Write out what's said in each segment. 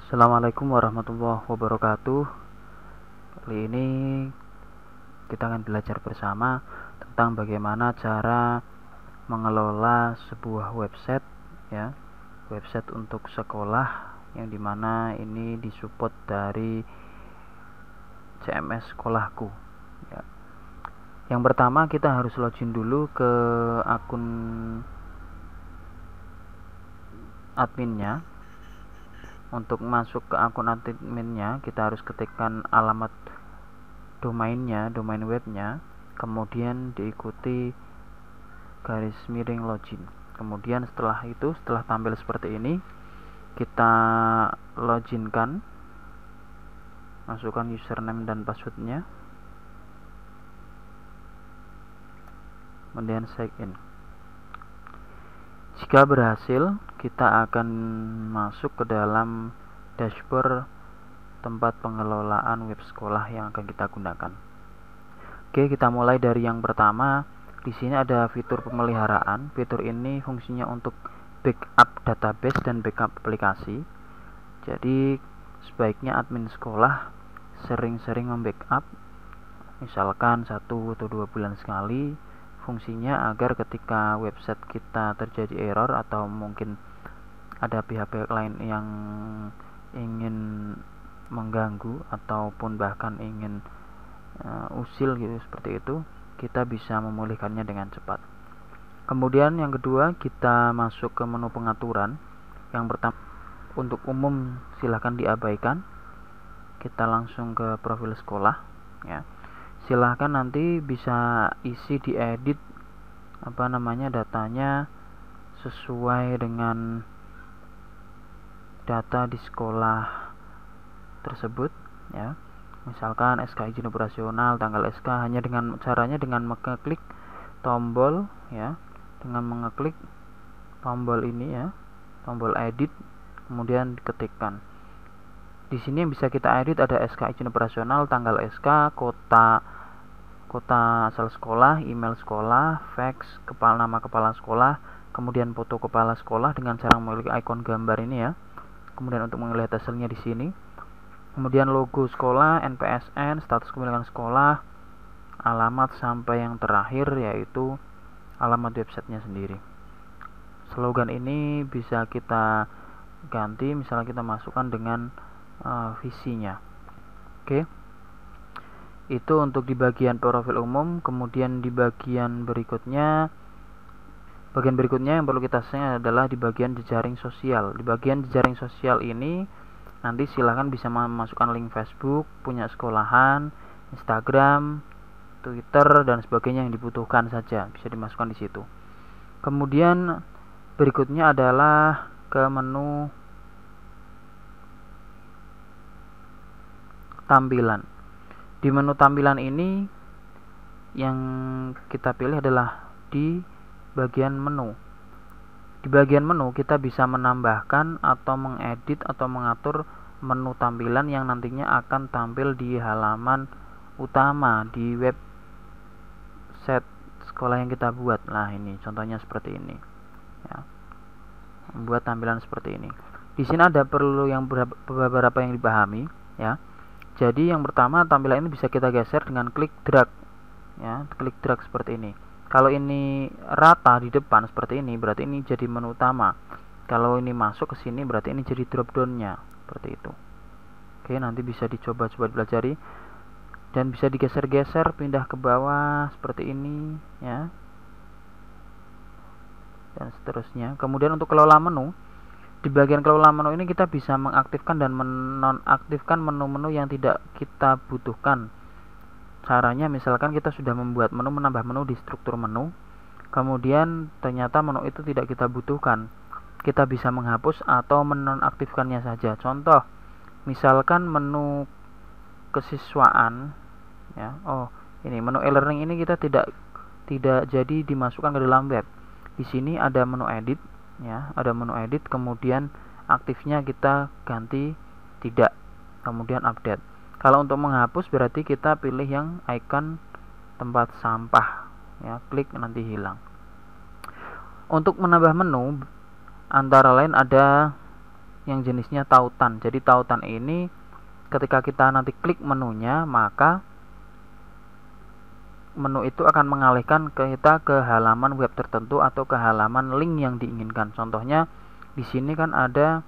Assalamualaikum warahmatullahi wabarakatuh. Kali ini kita akan belajar bersama tentang bagaimana cara mengelola sebuah website, ya, website untuk sekolah yang dimana ini disupport dari CMS sekolahku. Ya. Yang pertama kita harus login dulu ke akun adminnya. Untuk masuk ke akun adminnya kita harus ketikkan alamat domainnya, domain webnya, kemudian diikuti garis miring login. Kemudian setelah tampil seperti ini, kita loginkan, masukkan username dan passwordnya, kemudian sign in. Jika berhasil, kita akan masuk ke dalam dashboard tempat pengelolaan web sekolah yang akan kita gunakan. Oke, kita mulai dari yang pertama. Di sini ada fitur pemeliharaan. Fitur ini fungsinya untuk backup database dan backup aplikasi. Jadi, sebaiknya admin sekolah sering-sering membackup, misalkan 1 atau 2 bulan sekali. Fungsinya agar ketika website kita terjadi error atau mungkin ada pihak-pihak lain yang ingin mengganggu ataupun bahkan ingin usil gitu, seperti itu, kita bisa memulihkannya dengan cepat. Kemudian yang kedua, kita masuk ke menu pengaturan. Yang pertama, untuk umum silahkan diabaikan. Kita langsung ke profil sekolah, ya. Silahkan nanti bisa isi diedit datanya sesuai dengan data di sekolah tersebut, ya. Misalkan SK izin operasional, tanggal SK, hanya dengan caranya dengan mengeklik tombol, ya, dengan mengeklik tombol ini, ya, tombol edit, kemudian diketikkan. Di sini yang bisa kita edit ada SK izin operasional, tanggal SK, kota asal sekolah, email sekolah, fax, nama kepala sekolah, kemudian foto kepala sekolah dengan cara memiliki ikon gambar ini, ya. Kemudian untuk melihat hasilnya di sini. Kemudian logo sekolah, NPSN, status kepemilikan sekolah, alamat, sampai yang terakhir yaitu alamat websitenya sendiri. Slogan ini bisa kita ganti, misalnya kita masukkan dengan visinya. Oke. Itu untuk di bagian profil umum. Kemudian di bagian berikutnya yang perlu kita share adalah di bagian jejaring sosial. Di bagian jejaring sosial ini nanti silahkan bisa memasukkan link Facebook, punya sekolahan, Instagram, Twitter, dan sebagainya yang dibutuhkan saja bisa dimasukkan di situ. Kemudian berikutnya adalah ke menu tampilan. Di menu tampilan ini yang kita pilih adalah di bagian menu. Di bagian menu kita bisa menambahkan atau mengedit atau mengatur menu tampilan yang nantinya akan tampil di halaman utama di website sekolah yang kita buat. Nah, ini contohnya seperti ini, ya. Membuat tampilan seperti ini. Di sini ada perlu yang beberapa yang dipahami, ya. Jadi yang pertama, tampilan ini bisa kita geser dengan klik drag, ya, klik drag seperti ini. Kalau ini rata di depan seperti ini, berarti ini jadi menu utama. Kalau ini masuk ke sini, berarti ini jadi drop down-nya, seperti itu. Oke, nanti bisa dicoba-coba dipelajari dan bisa digeser-geser, pindah ke bawah seperti ini, ya, dan seterusnya. Kemudian untuk kelola menu, di bagian kelola menu ini kita bisa mengaktifkan dan menonaktifkan menu-menu yang tidak kita butuhkan. Caranya misalkan kita sudah membuat menu, menambah menu di struktur menu, kemudian ternyata menu itu tidak kita butuhkan, kita bisa menghapus atau menonaktifkannya saja. Contoh, misalkan menu kesiswaan, ya. Ini menu e-learning ini kita tidak jadi dimasukkan ke dalam web. Di sini ada menu edit, ya, ada menu edit, kemudian aktifnya kita ganti tidak, kemudian update. Kalau untuk menghapus berarti kita pilih yang icon tempat sampah, ya, klik nanti hilang. Untuk menambah menu antara lain ada yang jenisnya tautan. Jadi tautan ini ketika kita nanti klik menunya, maka menu itu akan mengalihkan kita ke halaman web tertentu atau ke halaman link yang diinginkan. Contohnya di sini kan ada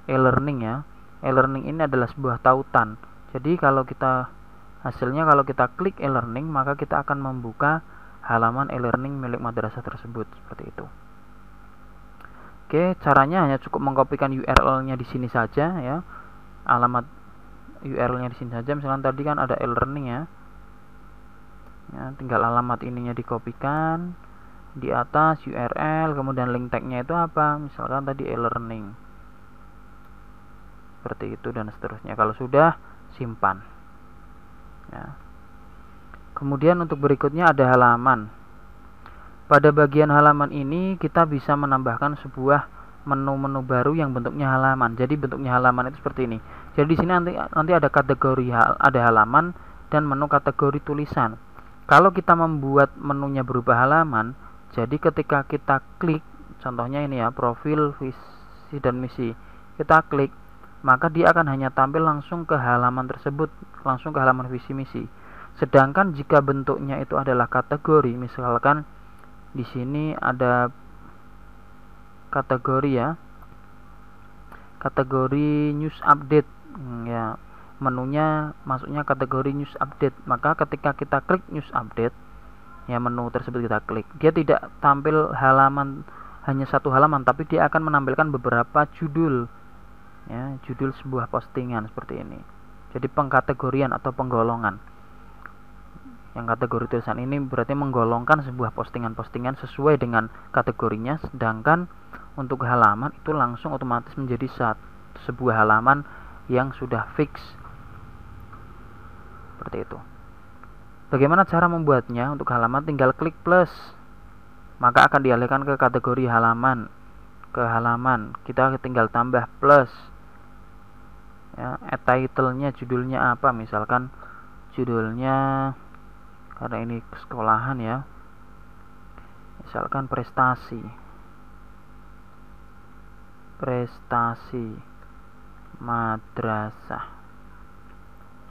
e-learning ya. E-learning ini adalah sebuah tautan. Jadi kalau kita klik e-learning, maka kita akan membuka halaman e-learning milik madrasah tersebut seperti itu. Oke, caranya hanya cukup mengkopikan URL-nya di sini saja ya. Alamat URL-nya di sini saja. Misalkan tadi kan ada e-learning ya. Ya, tinggal alamat ininya dikopikan, di atas URL, kemudian link tag-nya itu apa, misalkan tadi e-learning, seperti itu dan seterusnya. Kalau sudah, simpan ya. Kemudian untuk berikutnya ada halaman. Pada bagian halaman ini kita bisa menambahkan sebuah menu-menu baru yang bentuknya halaman. Jadi bentuknya halaman itu seperti ini. Jadi di sini nanti ada kategori, ada halaman dan menu kategori tulisan. Kalau kita membuat menunya berubah halaman, jadi ketika kita klik, contohnya ini ya, profil, visi dan misi, kita klik, maka dia akan hanya tampil langsung ke halaman tersebut, langsung ke halaman visi misi. Sedangkan jika bentuknya itu adalah kategori, misalkan di sini ada kategori ya, kategori news update ya, menunya masuknya kategori news update. Maka ketika kita klik news update ya, menu tersebut kita klik, dia tidak tampil halaman, hanya satu halaman, tapi dia akan menampilkan beberapa judul ya, judul sebuah postingan seperti ini. Jadi pengkategorian atau penggolongan. Yang kategori tulisan ini berarti menggolongkan sebuah postingan-postingan sesuai dengan kategorinya, sedangkan untuk halaman itu langsung otomatis menjadi sebuah halaman yang sudah fix. Seperti itu. Bagaimana cara membuatnya? Untuk halaman tinggal klik plus, maka akan dialihkan ke kategori halaman. Ke halaman kita tinggal tambah plus ya, title-nya, judulnya apa, misalkan judulnya, karena ini sekolahan ya, misalkan prestasi madrasah.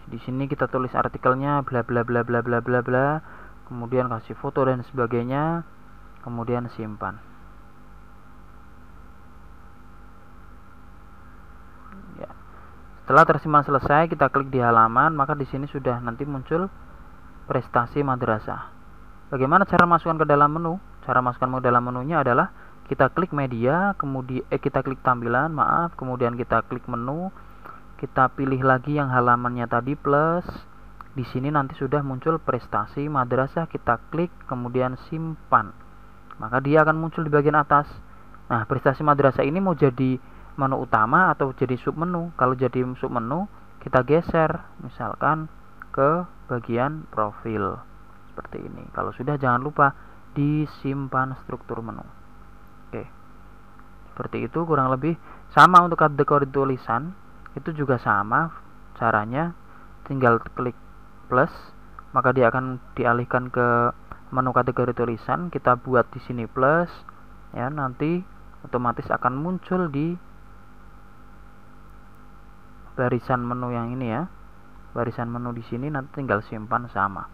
Di sini kita tulis artikelnya bla bla bla bla bla bla bla, kemudian kasih foto dan sebagainya, kemudian simpan. Ya. Setelah tersimpan selesai, kita klik di halaman, maka di sini sudah nanti muncul prestasi madrasah. Bagaimana cara masukkan ke dalam menu? Cara masukkan ke dalam menunya adalah kita klik media, kemudian kita klik tampilan, kemudian kita klik menu, kita pilih lagi yang halamannya tadi plus. Di sini nanti sudah muncul prestasi madrasah, kita klik kemudian simpan. Maka dia akan muncul di bagian atas. Nah, prestasi madrasah ini mau jadi menu utama atau jadi submenu? Kalau jadi submenu, kita geser misalkan ke bagian profil seperti ini. Kalau sudah, jangan lupa disimpan struktur menu. Oke. Seperti itu kurang lebih. Sama untuk kategori tulisan, itu juga sama caranya, tinggal klik plus, maka dia akan dialihkan ke menu kategori tulisan. Kita buat di sini plus ya, nanti otomatis akan muncul di barisan menu yang ini ya, barisan menu di sini, nanti tinggal simpan. Sama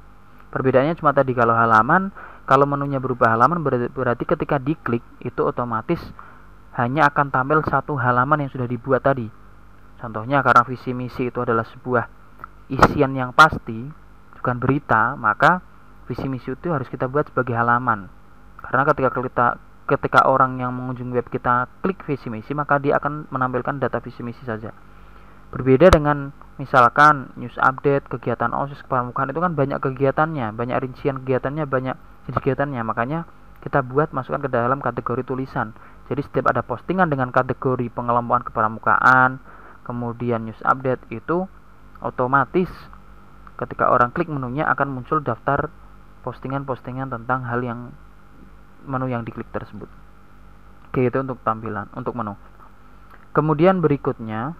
perbedaannya cuma tadi, kalau halaman, kalau menunya berubah halaman, berarti ketika diklik itu otomatis hanya akan tampil satu halaman yang sudah dibuat tadi. Contohnya karena visi misi itu adalah sebuah isian yang pasti, bukan berita, maka visi misi itu harus kita buat sebagai halaman. Karena ketika orang yang mengunjungi web kita klik visi misi, maka dia akan menampilkan data visi misi saja. Berbeda dengan misalkan news update, kegiatan OSIS, kepramukaan, itu kan banyak kegiatannya, banyak rincian kegiatannya, banyak jenis kegiatannya. Makanya kita buat masukkan ke dalam kategori tulisan. Jadi setiap ada postingan dengan kategori pengelompokan kepramukaan, kemudian news update, itu otomatis ketika orang klik menunya akan muncul daftar postingan-postingan tentang hal yang menu yang diklik tersebut. Oke, itu untuk tampilan, untuk menu. Kemudian berikutnya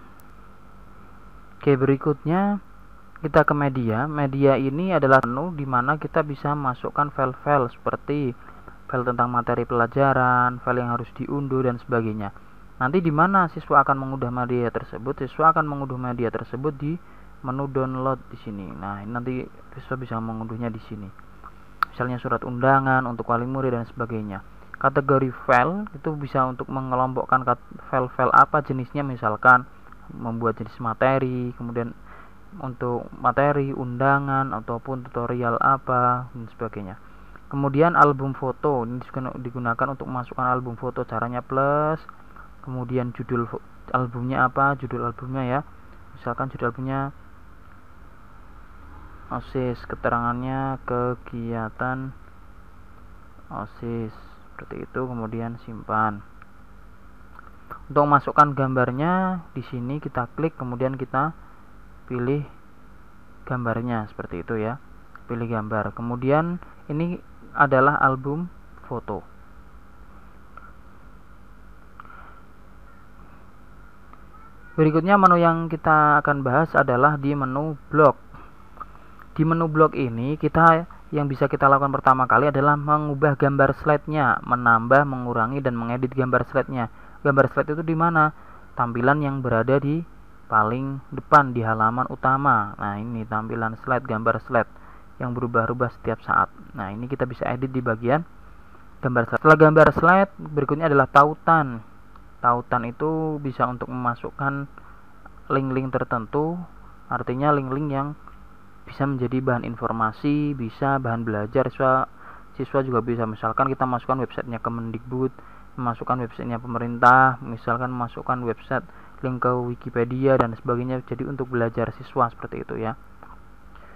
kita ke media. Media ini adalah menu di mana kita bisa masukkan file-file seperti file tentang materi pelajaran, file yang harus diunduh dan sebagainya. Nanti di mana siswa akan mengunduh media tersebut? Siswa akan mengunduh media tersebut di menu download di sini. Nah, ini nanti siswa bisa mengunduhnya di sini. Misalnya surat undangan untuk wali murid dan sebagainya. Kategori file itu bisa untuk mengelompokkan file-file apa jenisnya, misalkan membuat jenis materi, kemudian untuk materi, undangan, ataupun tutorial apa dan sebagainya. Kemudian album foto ini digunakan untuk memasukkan album foto, caranya plus, kemudian judul albumnya apa, judul albumnya ya, misalkan judul albumnya OSIS, keterangannya kegiatan OSIS, seperti itu, kemudian simpan. Untuk masukkan gambarnya di sini kita klik, kemudian kita pilih gambarnya seperti itu ya, pilih gambar. Kemudian ini adalah album foto. Berikutnya menu yang kita akan bahas adalah di menu blok. Di menu blok ini yang bisa kita lakukan pertama kali adalah mengubah gambar slide-nya, menambah, mengurangi, dan mengedit gambar slide-nya. Gambar slide itu di mana? Tampilan yang berada di paling depan di halaman utama. Nah, ini tampilan slide, gambar slide yang berubah-ubah setiap saat. Nah, ini kita bisa edit di bagian gambar slide. Setelah gambar slide, berikutnya adalah tautan. Tautan itu bisa untuk memasukkan link-link tertentu, artinya link-link yang bisa menjadi bahan informasi, bisa bahan belajar. Siswa juga bisa, misalkan kita masukkan websitenya Kemendikbud, memasukkan websitenya pemerintah, misalkan memasukkan website link ke Wikipedia dan sebagainya, jadi untuk belajar siswa seperti itu ya.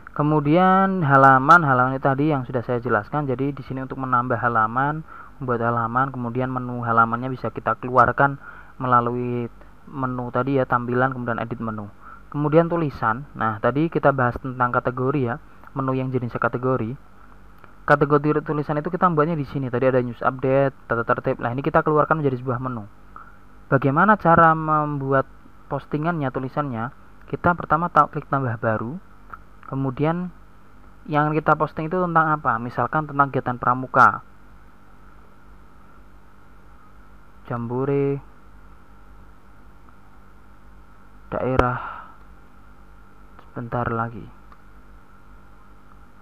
Kemudian halaman itu tadi yang sudah saya jelaskan. Jadi di sini untuk menambah halaman, membuat halaman, kemudian menu halamannya bisa kita keluarkan melalui menu tadi ya, tampilan, kemudian edit menu. Kemudian tulisan. Nah, tadi kita bahas tentang kategori ya, menu yang jenisnya kategori. Kategori tulisan itu kita membuatnya di sini. Tadi ada news update, tata tertib. Nah, ini kita keluarkan menjadi sebuah menu. Bagaimana cara membuat postingannya, tulisannya? Kita pertama klik tambah baru. Kemudian yang kita posting itu tentang apa? Misalkan tentang kegiatan pramuka, jambore daerah sebentar lagi.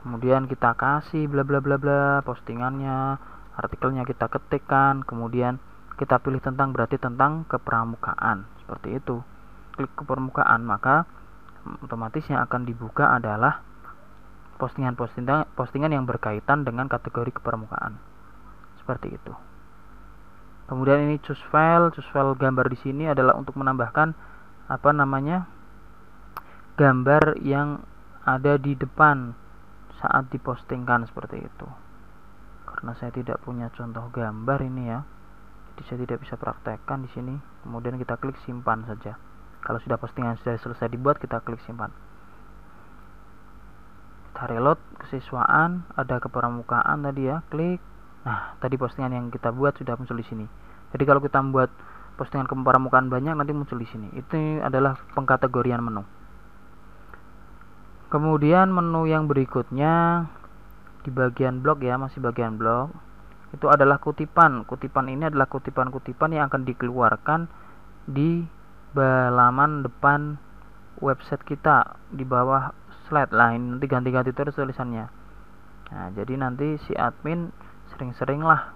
Kemudian kita kasih bla bla bla bla postingannya, artikelnya kita ketikkan, kemudian kita pilih tentang kepramukaan, seperti itu. Klik kepramukaan, maka otomatis yang akan dibuka adalah postingan yang berkaitan dengan kategori kepramukaan, seperti itu. Kemudian ini choose file gambar di sini adalah untuk menambahkan gambar yang ada di depan saat dipostingkan, seperti itu. Karena saya tidak punya contoh gambar ini ya, jadi saya tidak bisa praktekkan di sini. Kemudian kita klik simpan saja. Kalau sudah postingan sudah selesai dibuat, kita klik simpan. Kita reload, kesiswaan, ada kepramukaan tadi ya, klik. Nah, tadi postingan yang kita buat sudah muncul di sini. Jadi kalau kita membuat postingan kepramukaan banyak, nanti muncul di sini. Itu adalah pengkategorian menu. Kemudian menu yang berikutnya di bagian blog ya, masih bagian blog, itu adalah kutipan. Kutipan ini adalah kutipan-kutipan yang akan dikeluarkan di halaman depan website kita di bawah slide. Lah, ini nanti ganti-ganti terus tulisannya. Nah, jadi nanti si admin sering-seringlah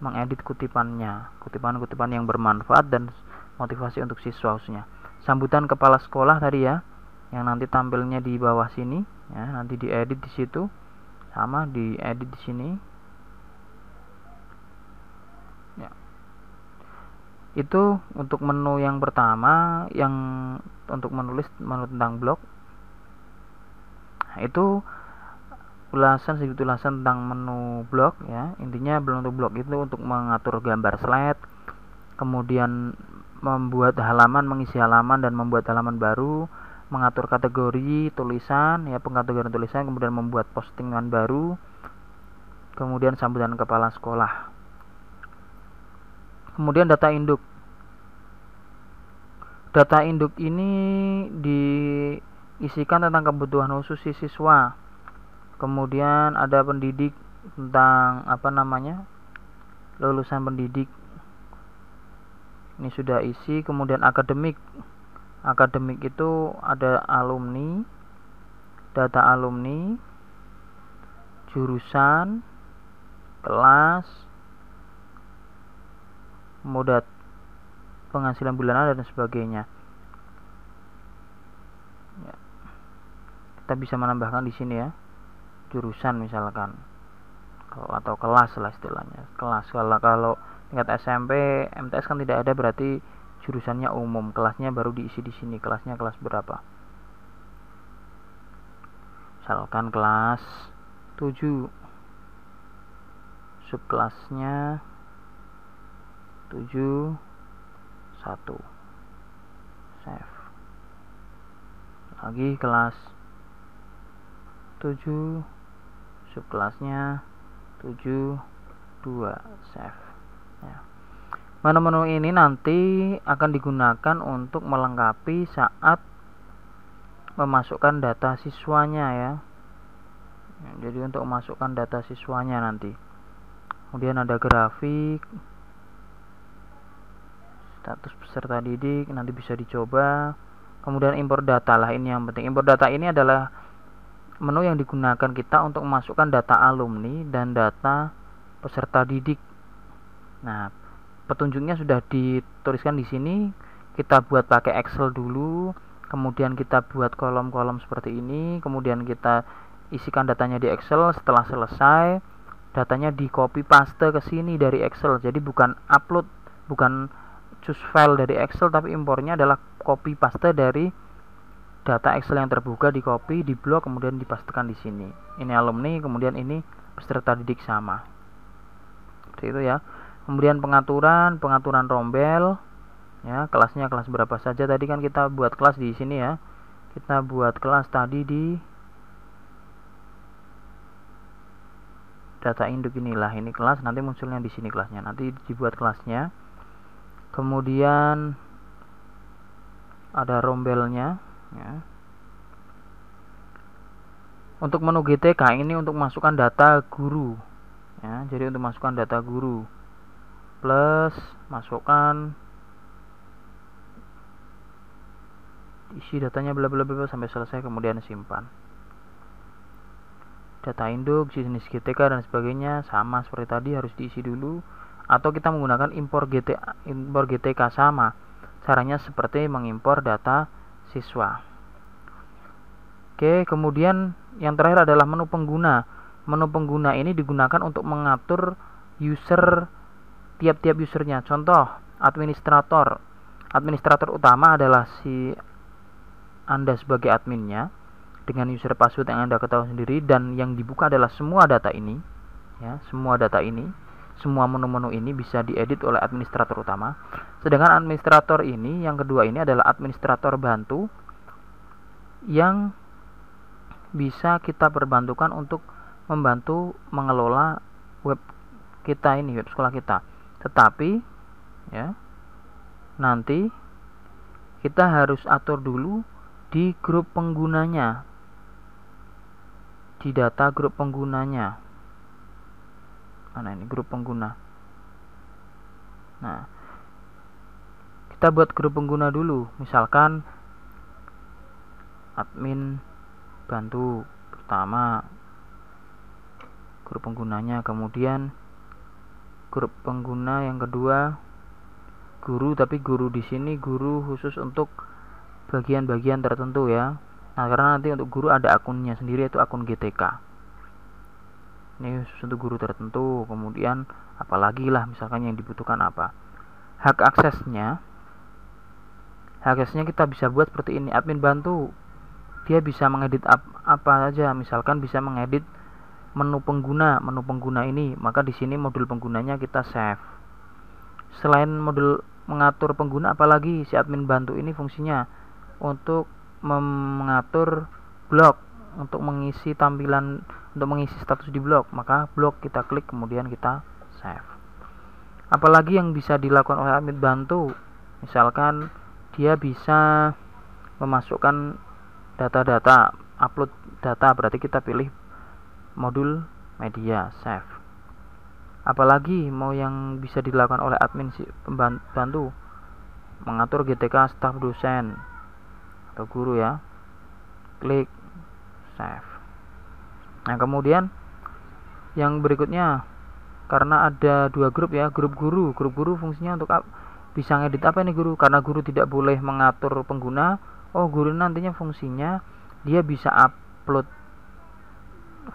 mengedit kutipan yang bermanfaat dan motivasi untuk siswa khususnya. Sambutan kepala sekolah tadi ya, yang nanti tampilnya di bawah sini ya, nanti diedit di situ, sama diedit di sini ya. Itu untuk menu yang pertama, yang untuk menu tentang blog. Nah, itu sedikit ulasan tentang menu blog ya. Intinya untuk blog itu untuk mengatur gambar slide, kemudian membuat halaman, mengisi halaman dan membuat halaman baru, mengatur kategori tulisan ya, pengkategorian tulisan, kemudian membuat postingan baru, kemudian sambutan kepala sekolah. Kemudian data induk. Data induk ini diisikan tentang kebutuhan khusus siswa. Kemudian ada pendidik, tentang lulusan pendidik. Ini sudah isi. Kemudian akademik. Akademik itu ada alumni, data alumni, jurusan, kelas, modal penghasilan bulanan dan sebagainya. Ya. Kita bisa menambahkan di sini ya, jurusan misalkan, atau kelas lah istilahnya. Kelas kalau tingkat SMP, MTS kan tidak ada, berarti jurusannya umum, kelasnya baru diisi di sini. Kelasnya kelas berapa? Misalkan kelas 7, subkelasnya 7 1. Save. Lagi kelas 7, subkelasnya 7 2. Save ya. Menu-menu ini nanti akan digunakan untuk melengkapi saat memasukkan data siswanya ya. Jadi untuk memasukkan data siswanya nanti. Kemudian ada grafik, status peserta didik, nanti bisa dicoba. Kemudian impor data lah, ini yang penting. Impor data ini adalah menu yang digunakan kita untuk memasukkan data alumni dan data peserta didik. Nah, petunjuknya sudah dituliskan di sini. Kita buat pakai Excel dulu, kemudian kita buat kolom-kolom seperti ini, kemudian kita isikan datanya di Excel. Setelah selesai, datanya di copy paste ke sini dari Excel. Jadi bukan upload, bukan choose file dari Excel, tapi impornya adalah copy paste dari data Excel yang terbuka, di copy, di blok, kemudian dipastekan di sini. Ini alumni, kemudian ini peserta didik sama. Seperti itu ya. Kemudian pengaturan rombel ya, kelasnya kelas berapa saja. Tadi kan kita buat kelas di sini ya. Kita buat kelas tadi di data induk inilah, ini kelas, nanti munculnya di sini kelasnya. Nanti dibuat kelasnya. Kemudian ada rombelnya ya. Untuk menu GTK ini untuk masukkan data guru ya. Jadi untuk masukkan data guru, plus masukkan, isi datanya bla bla bla sampai selesai, kemudian simpan. Data induk, jenis GTK dan sebagainya sama seperti tadi, harus diisi dulu. Atau kita menggunakan impor GTK sama. Caranya seperti mengimpor data siswa. Oke, kemudian yang terakhir adalah menu pengguna. Menu pengguna ini digunakan untuk mengatur user, tiap-tiap usernya. Contoh, administrator. Administrator utama adalah si Anda sebagai adminnya, dengan user password yang Anda ketahui sendiri, dan yang dibuka adalah semua data ini ya, semua data ini, semua menu-menu ini bisa diedit oleh administrator utama. Sedangkan administrator ini, yang kedua ini adalah administrator bantu, yang bisa kita perbantukan untuk membantu mengelola web kita ini, web sekolah kita. Tetapi ya, nanti kita harus atur dulu di grup penggunanya, di data grup penggunanya. Mana ini grup pengguna? Nah, kita buat grup pengguna dulu. Misalkan admin bantu pertama, grup penggunanya. Kemudian grup pengguna yang kedua guru, tapi guru di sini guru khusus untuk bagian-bagian tertentu ya. Nah, karena nanti untuk guru ada akunnya sendiri, yaitu akun GTK. Ini khusus untuk guru tertentu. Kemudian apalagi lah misalkan yang dibutuhkan apa. Hak aksesnya kita bisa buat seperti ini. Admin bantu, dia bisa mengedit apa saja. Misalkan bisa mengedit menu pengguna ini, maka di sini modul penggunanya kita save. Selain modul mengatur pengguna, apalagi si admin bantu ini fungsinya untuk mengatur blog, untuk mengisi tampilan, untuk mengisi status di blog, maka blog kita klik kemudian kita save. Apalagi yang bisa dilakukan oleh admin bantu, misalkan dia bisa memasukkan data-data, upload data, berarti kita pilih modul media, save. Apalagi mau yang bisa dilakukan oleh admin si pembantu, mengatur GTK staf dosen atau guru ya. Klik save. Nah, kemudian yang berikutnya, karena ada dua grup ya, grup guru fungsinya untuk bisa ngedit apa ini guru? Karena guru tidak boleh mengatur pengguna, guru nantinya fungsinya dia bisa upload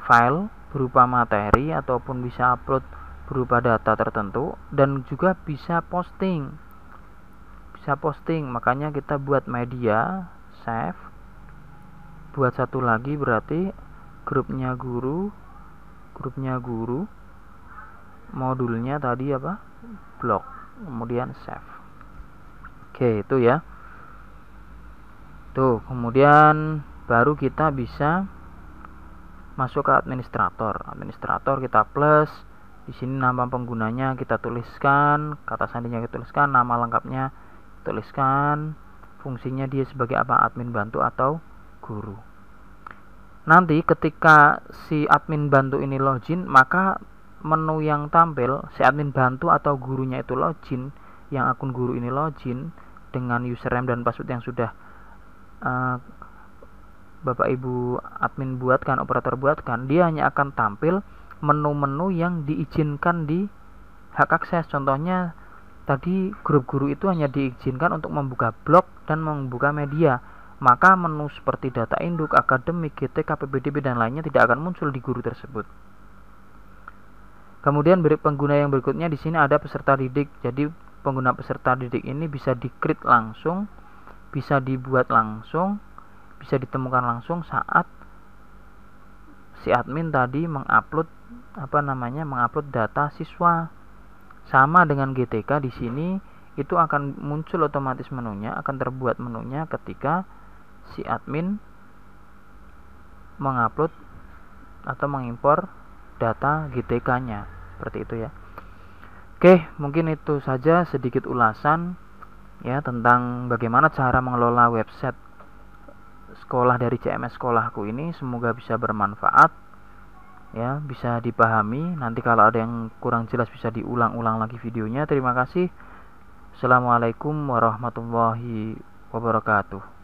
file berupa materi ataupun bisa upload berupa data tertentu, dan juga bisa posting. Makanya kita buat media, save, buat satu lagi, berarti grupnya guru, modulnya tadi apa, blog, kemudian save. Oke, itu ya. Tuh, kemudian baru kita bisa masuk ke administrator kita plus. Di sini nama penggunanya kita tuliskan, kata sandinya kita tuliskan, nama lengkapnya tuliskan, fungsinya dia sebagai apa, admin bantu atau guru. Nanti ketika si admin bantu ini login, maka menu yang tampil si admin bantu atau gurunya itu login, yang akun guru ini login dengan username dan password yang sudah Bapak Ibu admin buatkan, operator buatkan, dia hanya akan tampil menu-menu yang diizinkan di hak akses. Contohnya tadi grup guru itu hanya diizinkan untuk membuka blog dan membuka media, maka menu seperti data induk, akademik, GTK, PPDB dan lainnya tidak akan muncul di guru tersebut. Kemudian pengguna yang berikutnya di sini ada peserta didik. Jadi pengguna peserta didik ini bisa di-create langsung, bisa dibuat langsung, bisa ditemukan langsung saat si admin tadi mengupload data siswa. Sama dengan GTK, di sini itu akan muncul otomatis menunya, akan terbuat menunya ketika si admin mengupload atau mengimpor data GTK-nya, seperti itu ya. Oke, mungkin itu saja sedikit ulasan ya tentang bagaimana cara mengelola website sekolah dari CMS sekolahku ini. Semoga bisa bermanfaat ya, bisa dipahami. Nanti kalau ada yang kurang jelas bisa diulang-ulang lagi videonya. Terima kasih. Assalamualaikum warahmatullahi wabarakatuh.